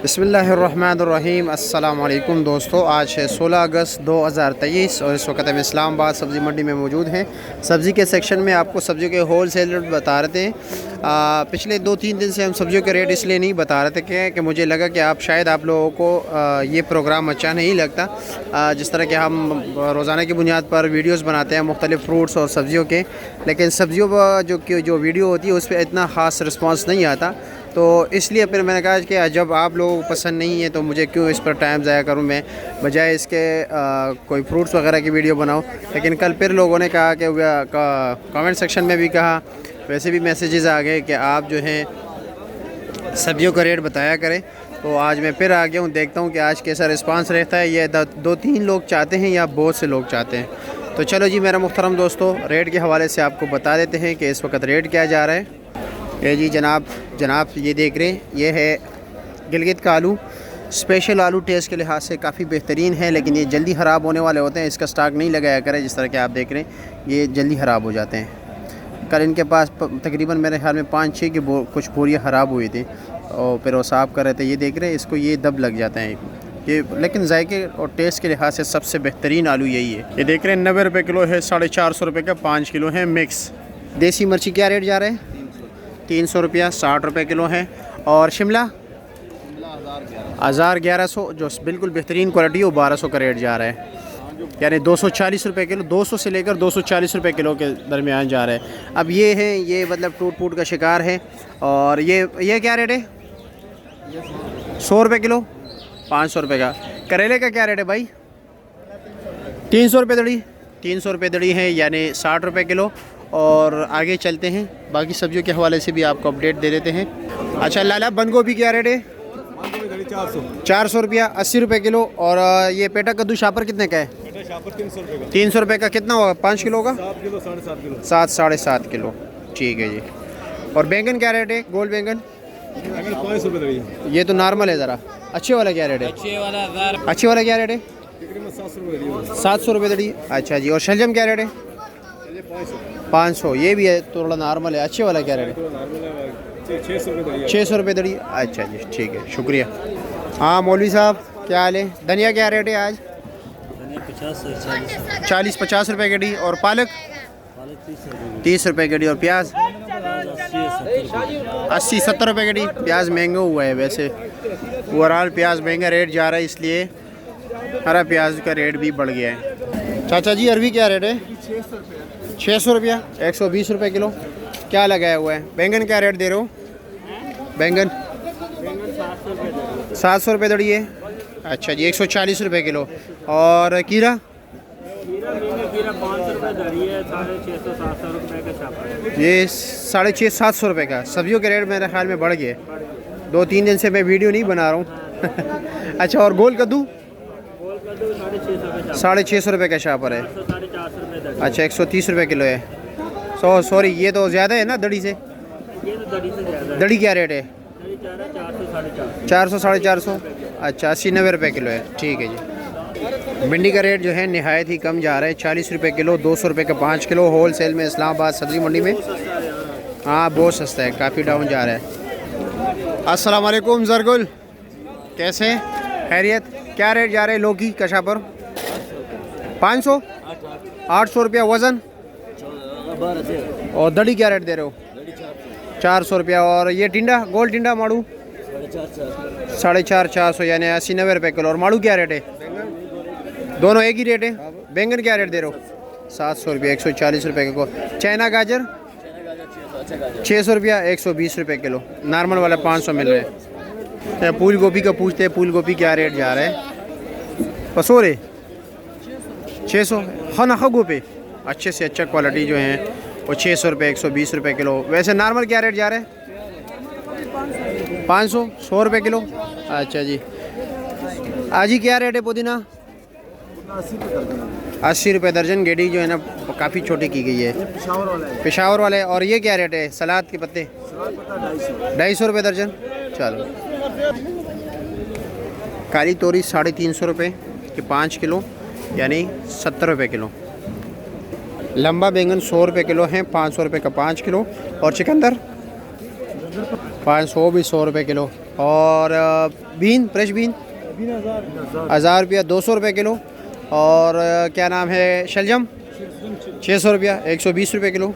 बिस्मिल्लाहिर्रहमानिर्रहीम। अस्सलाम वालेकुम दोस्तों, आज है 16 अगस्त 2023 और इस वक्त हम इस्लामाबाद सब्ज़ी मंडी में मौजूद हैं। सब्ज़ी के सेक्शन में आपको सब्ज़ियों के होल सेल रेट बता रहे थे। पिछले 2-3 दिन से हम सब्ज़ियों के रेट इसलिए नहीं बता रहे थे कि मुझे लगा कि शायद आप लोगों को ये प्रोग्राम अच्छा नहीं लगता। जिस तरह के हम रोज़ाना की बुनियाद पर वीडियोस बनाते हैं मुख्तलिफ़ फ्रूट्स और सब्ज़ियों के, लेकिन सब्ज़ियों पर जो वीडियो होती है उस पर इतना ख़ास रिस्पॉन्स नहीं आता। तो इसलिए फिर मैंने कहा कि जब आप लोगों को पसंद नहीं है तो मुझे क्यों इस पर टाइम ज़ाया करूं, मैं बजाय इसके कोई फ्रूट्स वगैरह की वीडियो बनाऊं। लेकिन कल फिर लोगों ने कहा कि कमेंट सेक्शन में भी कहा, वैसे भी मैसेजेस आ गए कि आप जो हैं सब्जियों का रेट बताया करें। तो आज मैं फिर आ गया हूँ, देखता हूँ कि आज कैसा रिस्पांस रहता है। ये 2-3 लोग चाहते हैं या बहुत से लोग चाहते हैं। तो चलो जी मेरा मुहतरम दोस्तों, रेट के हवाले से आपको बता देते हैं कि इस वक्त रेट क्या जा रहा है। ये जी जनाब ये देख रहे हैं, ये है गिलगित का आलू। स्पेशल आलू टेस्ट के लिहाज से काफ़ी बेहतरीन है, लेकिन ये जल्दी ख़राब होने वाले होते हैं। इसका स्टॉक नहीं लगाया करें। जिस तरह के आप देख रहे हैं ये जल्दी ख़राब हो जाते हैं। कल इनके पास तकरीबन मेरे ख्याल में 5-6 की कुछ बोरियाँ ख़राब हुई थी और फिर वो साफ़ कर रहे थे। ये देख रहे हैं, इसको ये दब लग जाते हैं ये, लेकिन जायके और टेस्ट के लिहाज से सबसे बेहतरीन आलू यही है। ये देख रहे हैं 90 रुपये किलो है, 450 रुपये का 5 किलो है मिक्स। देसी मिर्ची क्या रेट जा रहे हैं? 300 रुपया, 60 रुपये किलो है। और शिमला 1100, जो बिल्कुल बेहतरीन क्वालिटी है, वो 1200 का रेट जा रहा है। यानी 240 रुपये किलो, 200 से लेकर 240 रुपये किलो के दरमियान जा रहा है। अब ये है, ये मतलब टूट फूट का शिकार है। और ये क्या रेट है? 100 रुपये किलो, 500 रुपये का। करेले का क्या रेट है भाई? 300 रुपये दड़ी, 300 रुपये दड़ी है, यानी 60 रुपये किलो। और आगे चलते हैं, बाकी सब्जियों के हवाले से भी आपको अपडेट दे देते हैं। अच्छा लाला, बंद गोभी क्या रेट है? 400 रुपया, 80 रुपये किलो। और ये पेटा कद्दू शापर कितने का है? 300 रुपये का। कितना होगा? 5 किलो का? 7 साढ़े 7 किलो। ठीक है जी। और बैंगन क्या रेट है? गोल बैंगन 500 रुपये। ये तो नॉर्मल है ज़रा। अच्छे वाला क्या रेट है? अच्छे वाला क्या रेट है? 700 रुपये दड़ी। अच्छा जी। और शलजम क्या रेट है? 500। ये भी है, थोड़ा नॉर्मल है। अच्छे वाला क्या रेट है? 600 रुपये दड़ी। अच्छा जी, ठीक है, शुक्रिया। हाँ मौलवी साहब, क्या हाल है? धनिया क्या रेट है आज? 40-50 रुपये गड्डी। और पालक 30 रुपये गड्डी। और प्याज 80-70 रुपये गड्डी। प्याज महंगा हुआ है वैसे, ओवरऑल प्याज महंगा रेट जा रहा है, इसलिए हरा प्याज का रेट भी बढ़ गया है। चाचा जी अरबी क्या रेट है? 600 रुपया, 120 रुपये किलो। क्या लगाया हुआ है? बैंगन क्या रेट दे रहे हो? बैंगन 700 रुपये दड़ी है। अच्छा जी, 140 रुपये किलो। और कीरा? 500 रुपये दड़ी है, 650-700 रुपये का छापा है। ये 650-700 रुपये का। सब्जियों के रेट मेरे ख्याल में बढ़ गए। 2-3 दिन से मैं वीडियो नहीं बना रहा हूँ। अच्छा, और गोल कद्दू? 650 रुपये का शापर है। अच्छा, 130 रुपये किलो है। सॉरी, ये तो ज़्यादा है ना दड़ी से? दड़ी क्या रेट है? 400-450। अच्छा, 80-90 रुपये किलो है। ठीक है जी। भिंडी का रेट जो है नहायत ही कम जा रहा है, 40 रुपये किलो, 200 रुपये का 5 किलो होल सेल में इस्लामाबाद सब्ज़ी मंडी में। हाँ बहुत सस्ता है, काफ़ी डाउन जा रहा है। अस्सलाम वालेकुम जरगुल, कैसे हैं? खैरियत? क्या रेट जा रहे हैं लौकी का शापर? 500, 800 रुपया वज़न। और दड़ी क्या रेट दे रहे हो? 400 रुपया। और ये टिंडा, गोल टिंडा माड़ू? 450, यानी 80-90 रुपये किलो। और माड़ू क्या रेट है? दोनों एक ही रेट है। बैंगन क्या रेट दे रहे हो? 700 रुपया, 140 रुपये को। चाइना गाजर 600 रुपया, 120 रुपये किलो। नॉर्मल वाला 500 मिल रहे हैं। फूल गोभी का पूछते हैं, फूल गोभी क्या रेट जा रहा है? पसोरे 600। हाँ ना, खगो पे अच्छे से अच्छा क्वालिटी जो है वो 600 रुपये, 120 रुपये किलो। वैसे नॉर्मल क्या रेट जा रहा है? 500, 100 रुपये किलो। अच्छा जी। आज ही क्या रेट है पुदीना? 80 रुपये दर्जन। गेडी जो है ना काफ़ी छोटी की गई है, पेशावर वाले। और ये क्या रेट है? सलाद के पत्ते 250 रुपये दर्जन। चलो। काली तोरी 350 रुपये के 5 किलो, यानी 70 रुपये किलो। लंबा बैंगन 100 रुपये किलो है, 500 रुपये का 5 किलो। और चिकंदर 500 भी 100 रुपये किलो। और बीन फ्रेश बीन 1000 रुपया 200 रुपये किलो। और क्या नाम है शलजम 600 रुपया 120 रुपये किलो।